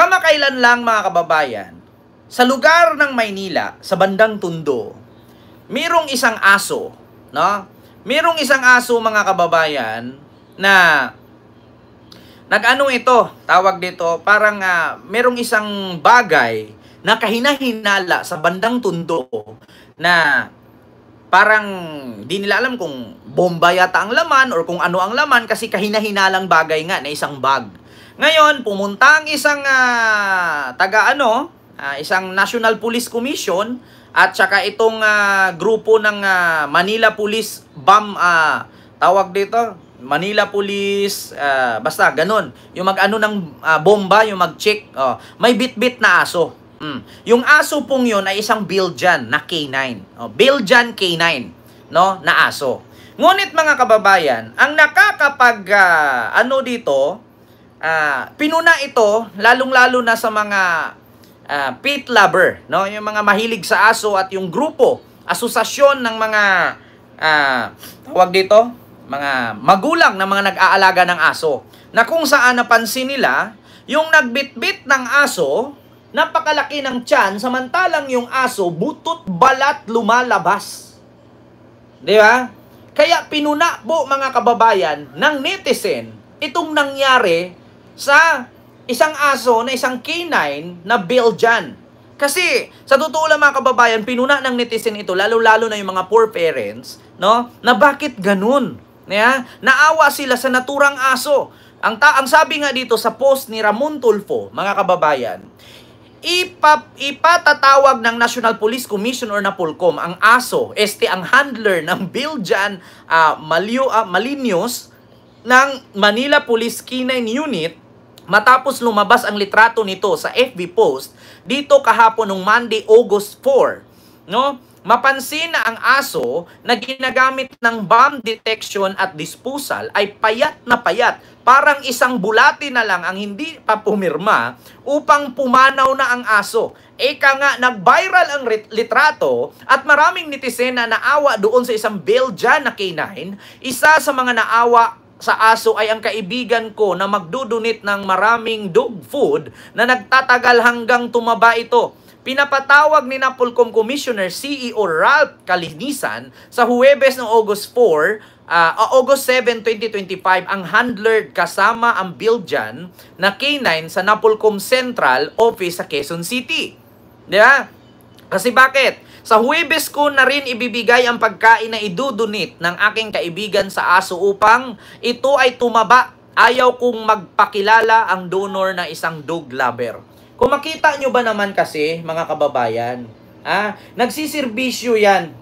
Kamakailan lang mga kababayan, sa lugar ng Maynila, sa bandang Tondo, mayroong isang aso, no? Mayroong isang aso mga kababayan na nag-ano ito, tawag dito, parang merong isang bagay na kahinahinala sa bandang Tondo na parang di nila alam kung bomba yata ang laman or kung ano ang laman kasi kahinahinalang bagay nga na isang bag. Ngayon, pumunta ang isang isang National Police Commission at saka itong grupo ng Manila Police tawag dito, Manila Police, basta ganun. Yung mag-ano ng bomba, yung mag-check. May bit-bit na aso. Yung aso pong yun ay isang Belgian na K9. Belgian K9, no, na aso. Ngunit mga kababayan, ang pinuna ito, lalong-lalo na sa mga pet lover, no? Yung mga mahilig sa aso at yung grupo, asosasyon ng mga mga magulang na mga nag-aalaga ng aso. Na kung saan napansin nila, yung nagbitbit ng aso, napakalaki ng tiyan, samantalang yung aso, butot balat lumalabas. Di ba? Kaya pinuna po mga kababayan ng netizen itong nangyari sa isang aso na isang K9 na Belgian. Kasi sa totoo lang mga kababayan, pinuna ng netizen ito, lalo-lalo na yung mga poor parents, no? Na bakit ganun? Yeah? Naawa sila sa naturang aso. Ang sabi nga dito sa post ni Ramon Tulfo, mga kababayan, ipatatawag ng National Police Commission or NAPOLCOM ang aso, ang handler ng Belgian Malinios ng Manila Police K9 Unit matapos lumabas ang litrato nito sa FB post dito kahapon nung Monday, August 4. No? Mapansin na ang aso na ginagamit ng bomb detection at disposal ay payat na payat. Parang isang bulati na lang ang hindi pa pumirma upang pumanaw na ang aso. Eka nga, nag-viral ang litrato at maraming netizen na naawa doon sa isang Belgian na K9. Isa sa mga naawa sa aso ay ang kaibigan ko na magdudunit ng maraming dog food na nagtatagal hanggang tumaba ito. Pinapatawag ni NAPOLCOM Commissioner CEO Ralph Calinisan sa Huwebes ng August 7, 2025 ang handler kasama ang Belgian na K9 sa NAPOLCOM Central Office sa Quezon City. Diba? Kasi bakit? Sa Huwebes ko na rin ibibigay ang pagkain na idudunit ng aking kaibigan sa aso upang ito ay tumaba. Ayaw kong magpakilala ang donor na isang dog lover. Kung makita nyo ba naman kasi, mga kababayan, nagsisirbisyo yan.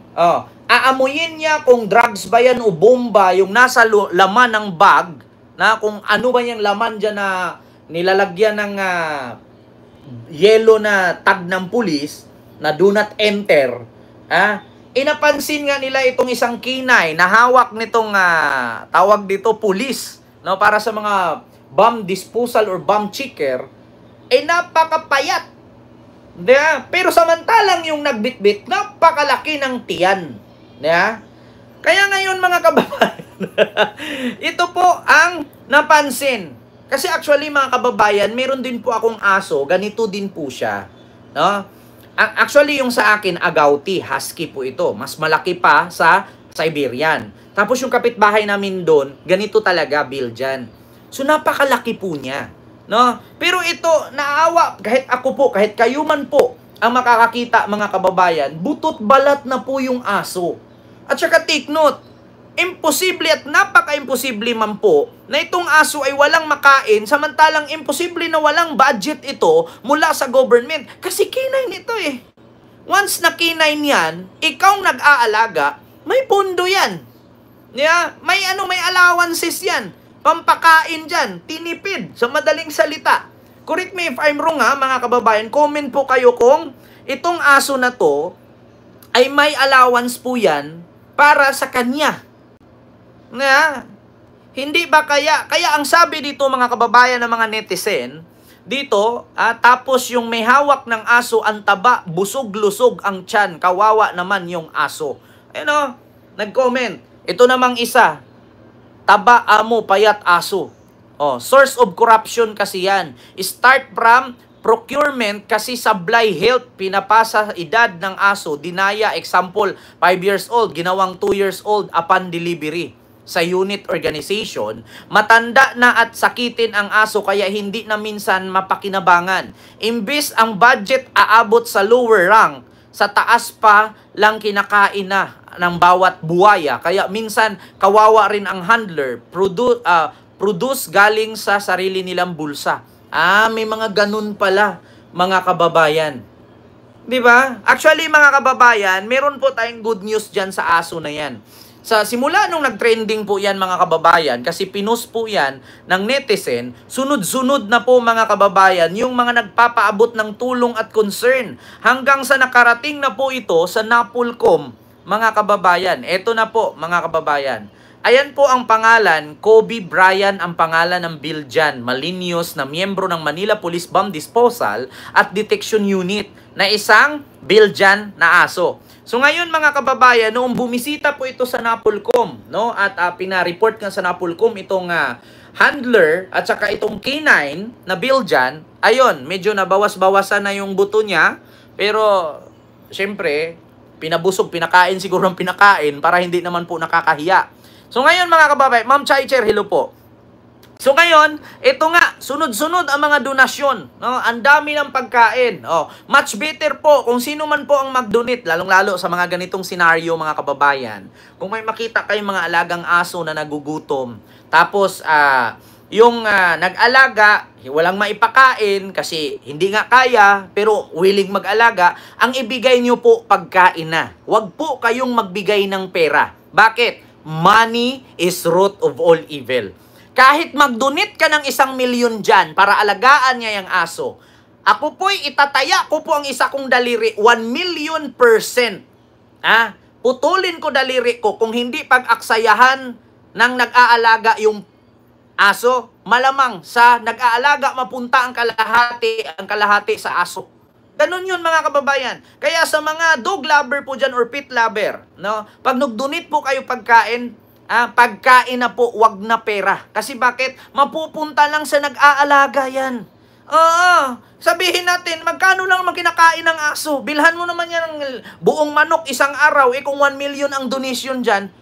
Aamuyin niya kung drugs ba yan o bomba yung nasa laman ng bag, na kung ano ba yung laman dyan na nilalagyan ng yellow na tag ng pulis, na do not enter. Inapansin nga nila itong isang K9 na hawak nitong tawag dito pulis, no, para sa mga bomb disposal or bomb checker, napakapayat. Diba? Pero samantalang yung nagbitbit, napakalaki ng tiyan. Diba? Kaya ngayon mga kababayan, ito po ang napansin. Kasi actually mga kababayan, meron din po akong aso, ganito din po siya. No? Actually, yung sa akin, agouti, husky po ito. Mas malaki pa sa Siberian. Tapos yung kapitbahay namin doon, ganito talaga, Belgian. So, napakalaki po niya. No? Pero ito, naawa, kahit ako po, kahit kayo man po, ang makakakita, mga kababayan, butot balat na po yung aso. At saka take note, imposible at napaka-imposible man po na itong aso ay walang makain, samantalang imposible na walang budget ito mula sa government. Kasi K9 ito eh. Once na K9 yan, ikaw nag-aalaga, may pondo yan. Yeah? May allowances yan. Pampakain dyan, tinipid, sa madaling salita. Correct me if I'm wrong mga kababayan, comment po kayo kung itong aso na to ay may allowance po yan para sa kanya. Hindi ba kaya ang sabi dito mga kababayan ng mga netizen, dito, tapos yung may hawak ng aso, ang taba, busog-lusog ang tiyan, kawawa naman yung aso. Nag-comment. Ito namang isa, taba, amo, payat, aso. Source of corruption kasi yan. Start from procurement kasi sablay health, pinapasa edad ng aso, dinaya, example, 5 years old, ginawang 2 years old upon delivery sa unit organization, matanda na at sakitin ang aso kaya hindi na minsan mapakinabangan. Imbis ang budget aabot sa lower rank, sa taas pa lang kinakain na ng bawat buwaya. Kaya minsan kawawa rin ang handler, produce galing sa sarili nilang bulsa. May mga ganun pala, mga kababayan. 'Di ba? Actually, mga kababayan, meron po tayong good news diyan sa aso na 'yan. Sa simula nung nag-trending po 'yan, mga kababayan, kasi pinost po 'yan ng netizen, sunod-sunod na po, mga kababayan, yung mga nagpapaabot ng tulong at concern hanggang sa nakarating na po ito sa Napolcom, mga kababayan. Ito na po, mga kababayan. Ayan po ang pangalan, Kobe Bryan ang pangalan ng Biljan Malinyos na miyembro ng Manila Police Bomb Disposal at Detection Unit na isang Biljan na aso. So ngayon, mga kababayan, noong bumisita po ito sa Napolcom, no, at pinareport nga sa Napolcom itong handler at saka itong canine na Biljan, ayun, medyo nabawas-bawasan na yung buto niya, pero syempre, pinabusog, pinakain siguro ng pinakain para hindi naman po nakakahiya. So ngayon, mga kababayan, Ma'am Chaicher, hello po. So ngayon, ito nga, sunod-sunod ang mga donasyon, no? Ang dami ng pagkain. Much better po kung sino man po ang mag-donate, lalong-lalo sa mga ganitong senaryo, mga kababayan. Kung may makita kayong mga alagang aso na nagugutom, tapos yung nag-alaga, walang maipakain kasi hindi nga kaya, pero willing mag-alaga, ang ibigay nyo po pagkain na. Huwag po kayong magbigay ng pera. Bakit? Money is root of all evil. Kahit mag-donate ka ng 1 milyon dyan para alagaan niya yung aso, ako po'y itataya ko po ang isa kong daliri, 1,000,000%. Putulin ko daliri ko kung hindi pag-aksayahan ng nag-aalaga yung aso. Malamang sa nag-aalaga mapunta ang kalahati sa aso. Ganun yun, mga kababayan. Kaya sa mga dog lover po dyan or pet lover, no, pag nag-donate po kayo pagkain, pagkain na po, wag na pera. Kasi bakit? Mapupunta lang sa nag-aalaga yan. Sabihin natin, magkano lang kinakain ng aso? Bilhan mo naman yan ng buong manok isang araw. Kung 1 million ang donation dyan,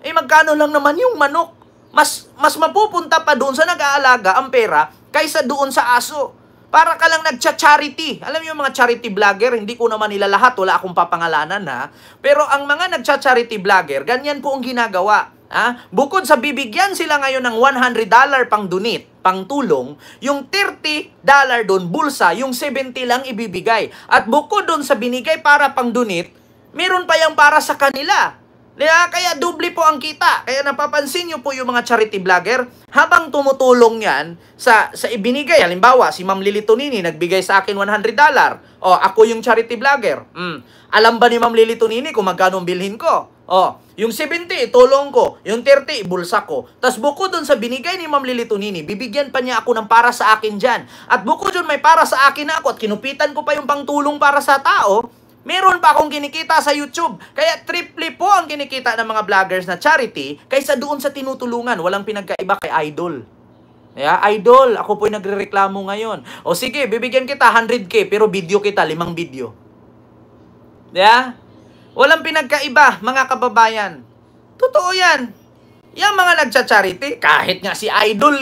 magkano lang naman yung manok? Mas mapupunta pa doon sa nag-aalaga ang pera kaysa doon sa aso. Para ka lang nagcha-charity. Alam niyo yung mga charity vlogger, hindi ko naman nila lahat, wala akong papangalanan Pero ang mga nagcha-charity vlogger, ganyan po ang ginagawa. Bukod sa bibigyan sila ngayon ng $100 pang donate, pang tulong, yung $30 doon bulsa, yung 70 lang ibibigay. At bukod doon sa binigay para pang donate, meron pa yung para sa kanila. Kaya doble po ang kita. Kaya napapansin nyo po yung mga charity vlogger, habang tumutulong yan sa ibinigay. Halimbawa, si Ma'am Lily Tonini nagbigay sa akin $100. Ako yung charity vlogger. Alam ba ni Ma'am Lily Tonini kung magkano bilhin ko? Yung 70, tulong ko. Yung 30, bulsa ko. Tapos bukod dun sa binigay ni Ma'am Lily Tonini, bibigyan pa niya ako ng para sa akin dyan. At bukod dun may para sa akin na ako at kinupitan ko pa yung pangtulong para sa tao, meron pa akong kinikita sa YouTube. Kaya triple po ang kinikita ng mga vloggers na charity kaysa doon sa tinutulungan. Walang pinagkaiba kay Idol. Idol, ako po'y nagrereklamo ngayon. Sige, bibigyan kita 100K pero video kita 5 video. Walang pinagkaiba, mga kababayan. Totoo yan. Yung mga nagcha-charity, kahit nga si Idol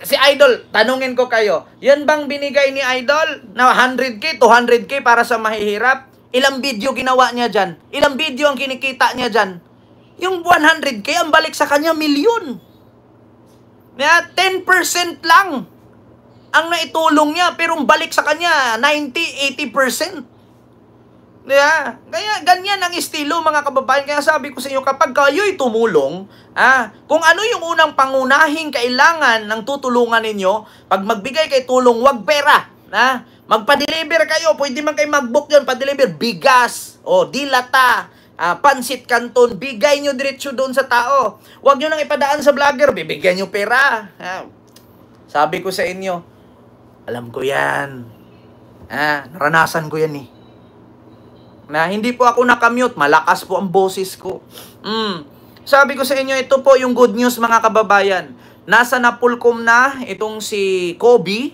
si Idol, tanungin ko kayo, yan bang binigay ni Idol na 100K, 200K para sa mahihirap? Ilang video ginawa niya dyan? Ilang video ang kinikita niya dyan? Yung 100K, ang balik sa kanya, milyon. 10% lang ang naitulong niya, pero ang balik sa kanya, 90-80%. Kaya ganyan ang estilo, mga kababayan. Kaya sabi ko sa inyo, kapag kayo'y tumulong, kung ano yung unang pangunahing kailangan ng tutulungan ninyo, pag magbigay kay tulong, wag pera. Magpa-deliver kayo, pwede man kayo mag-book yun, pa-deliver, bigas, dilata, pansit canton, bigay nyo diretso doon sa tao. Wag nyo nang ipadaan sa vlogger, bibigyan nyo pera. Sabi ko sa inyo, alam ko yan. Naranasan ko yan hindi po ako nakamute, malakas po ang boses ko. Sabi ko sa inyo, ito po yung good news, mga kababayan. Nasa Napolcom na itong si Kobe,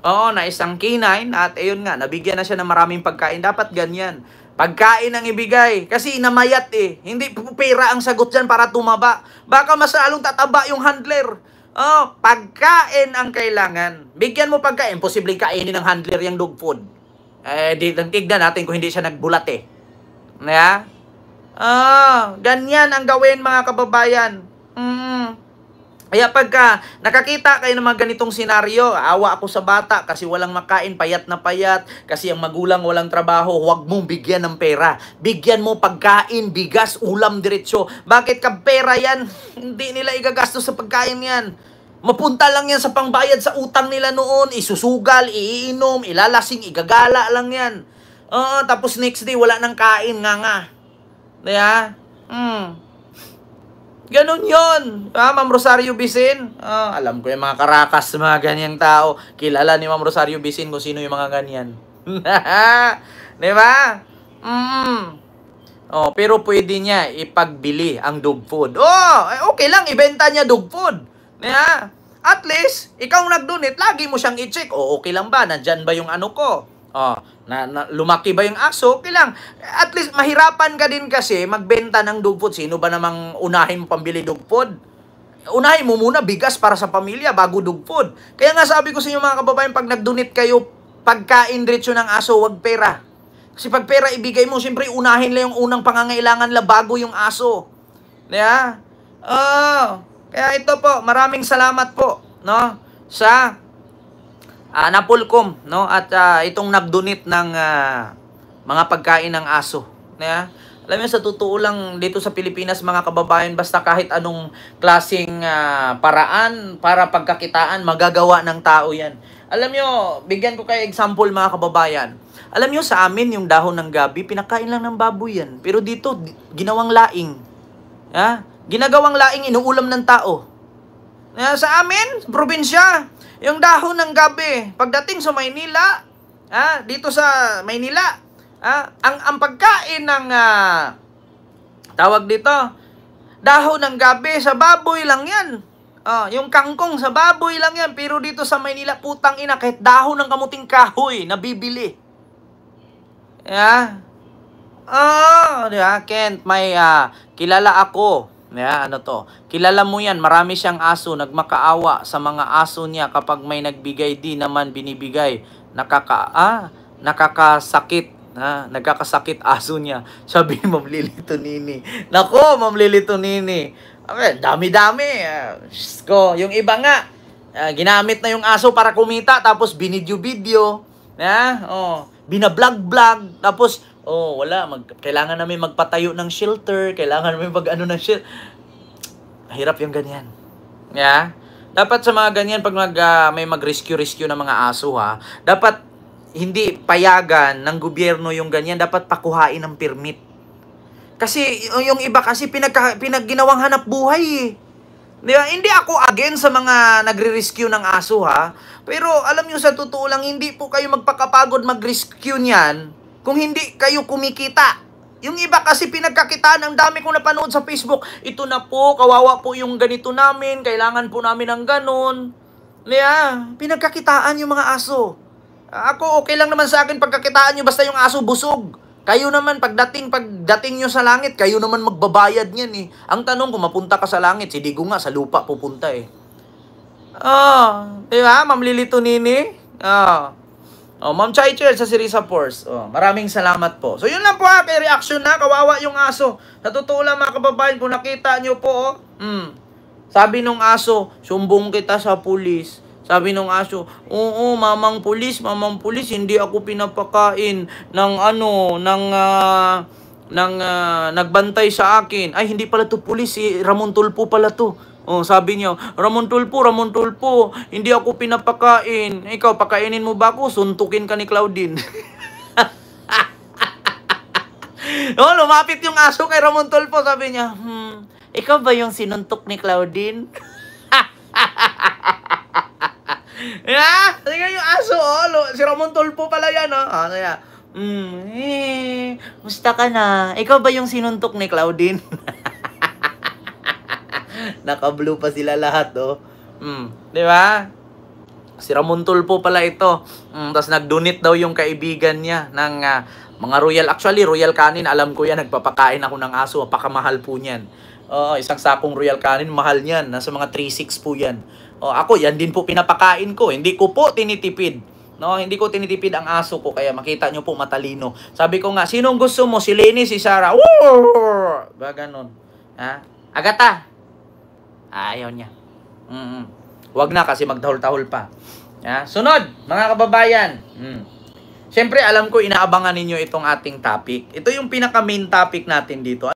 Oo, na isang canine at ayun nga, nabigyan na siya ng maraming pagkain. Dapat ganyan. Pagkain ang ibigay. Kasi inamayat eh. Hindi pera ang sagot dyan para tumaba. Baka mas lalong tataba yung handler. Oh, pagkain ang kailangan. Bigyan mo pagkain. Posibleng kainin ng handler yung dog food. Tignan natin kung hindi siya nagbulat eh. Yeah? Ganyan ang gawin mga kababayan. Kaya pagka nakakita kayo ng mga ganitong senaryo, awa ako sa bata kasi walang makain, payat na payat, kasi ang magulang walang trabaho, huwag mong bigyan ng pera. Bigyan mo pagkain, bigas, ulam diretsyo. Bakit ka pera yan? Hindi nila igagastos sa pagkain yan. Mapunta lang yan sa pangbayad sa utang nila noon, isusugal, iinom, ilalasing, igagala lang yan. Tapos next day, wala nang kain, nga. Diba? Ganon yun. Ma'am Rosario Bisin. Alam ko yung mga karakas, mga ganyang tao. Kilala ni Ma'am Rosario Bisin kung sino yung mga ganyan. Diba? Pero pwede niya ipagbili ang dog food. Okay lang, ibenta niya dog food. Diba? At least, ikaw nag-donate, lagi mo siyang i-check. Okay lang ba? Nandyan ba yung ano ko? Lumaki ba yung aso? Okay lang. At least, mahirapan ka din kasi magbenta ng dog food. Sino ba namang unahin mo pambili dog food? Unahin mo muna bigas para sa pamilya bago dog food. Kaya nga sabi ko sa inyo mga kababayan, pag nag-donate kayo, pagkain diretso ng aso, wag pera. Kasi pag pera ibigay mo, siyempre unahin lang yung unang pangangailangan la bago yung aso. Diba? Kaya ito po, maraming salamat po, no, sa Napolcom, no, at itong nag-donate ng mga pagkain ng aso. Yeah? Alam mo, sa totoo lang dito sa Pilipinas mga kababayan, basta kahit anong klaseng paraan para pagkakitaan, magagawa ng tao yan. Alam nyo, bigyan ko kayo example mga kababayan. Alam nyo, sa amin yung dahon ng gabi, pinakain lang ng baboy yan. Pero dito, ginawang laing. Ginagawang laing, inuulam ng tao. Sa amin, probinsya, yung dahon ng gabi, pagdating sa Maynila, dito sa Maynila, ang pagkain ng tawag dito, dahon ng gabi sa baboy lang yan. Yung kangkong sa baboy lang yan. Pero dito sa Maynila, putang ina, kahit dahon ng kamuting kahoy, nabibili. Diba? Kent, may kilala ako. Kilala mo yan, marami siyang aso, nagmakaawa sa mga aso niya kapag may nagbigay di naman binibigay. Nakakasakit. Nagkakasakit aso niya. Sabi ni Ma'am Lilito Nini. Nako, Ma'am Lilito Nini. Okay, dami-dami. Yung iba nga, ginamit na yung aso para kumita, tapos binidyo-video. Binablog-blog, tapos wala, kailangan namin magpatayo ng shelter, kailangan namin ng shelter. Hirap yung ganyan. Dapat sa mga ganyan, pag may mag-rescue ng mga aso, dapat hindi payagan ng gobyerno yung ganyan, dapat pakuhain ng permit. Kasi yung iba kasi pinagginawang hanap buhay eh. Diba? Hindi ako against sa mga nagre-rescue ng aso pero alam nyo sa totoo lang, hindi po kayo magpakapagod mag-rescue niyan kung hindi kayo kumikita. Yung iba kasi pinagkakitaan, ang dami kong napanood sa Facebook, ito na po, kawawa po yung ganito namin, kailangan po namin ng ganun. Pinagkakitaan yung mga aso. Ako, okay lang naman sa akin pagkakitaan nyo basta yung aso busog. Kayo naman, pagdating nyo sa langit, kayo naman magbabayad niyan eh. Ang tanong, kung mapunta ka sa langit, si Digo nga sa lupa pupunta eh. Diba, Ma'am Lilito Nini? Ma'am Chai Chair sa Sirisa Force. Maraming salamat po. So, yun lang po kay reaction kawawa yung aso. Sa totoo lang mga kababayan, kung nakita nyo po, sabi nung aso, sumbong kita sa pulis. Sabi nung aso, oo, mamang pulis, hindi ako pinapakain ng nagbantay sa akin. Ay, hindi pala to pulis, si Ramon Tulfo pala to. Sabi niya, Ramon Tulfo, hindi ako pinapakain. Ikaw, pakainin mo ba ako? Suntukin ka ni Claudine. Lumapit yung aso kay Ramon Tulfo, sabi niya, ikaw ba yung sinuntok ni Claudine? Tingnan yung aso, si Ramon Tulfo pala yan, kaya, musta ka na? Ikaw ba yung sinuntok ni Claudine? Naka-blue pa sila lahat, di ba? Si Ramon Tulfo pala ito. Tapos nag-donate daw yung kaibigan niya ng mga royal. Actually, royal canin, alam ko yan. Nagpapakain ako ng aso. Pakamahal po niyan. Isang sakong royal canin, mahal niyan. Nasa mga 3.6 po yan. Ako, yan din po pinapakain ko. Hindi ko po tinitipid. No, hindi ko tinitipid ang aso ko. Kaya makita nyo po matalino. Sabi ko nga, sinong gusto mo? Si Lenny, si Sarah? Ba ganon. Ha? Agata. Ayaw niya. Wag na kasi magtahol-tahol pa. Sunod, mga kababayan. Siyempre, alam ko inaabangan ninyo itong ating topic. Ito yung pinaka-main topic natin dito.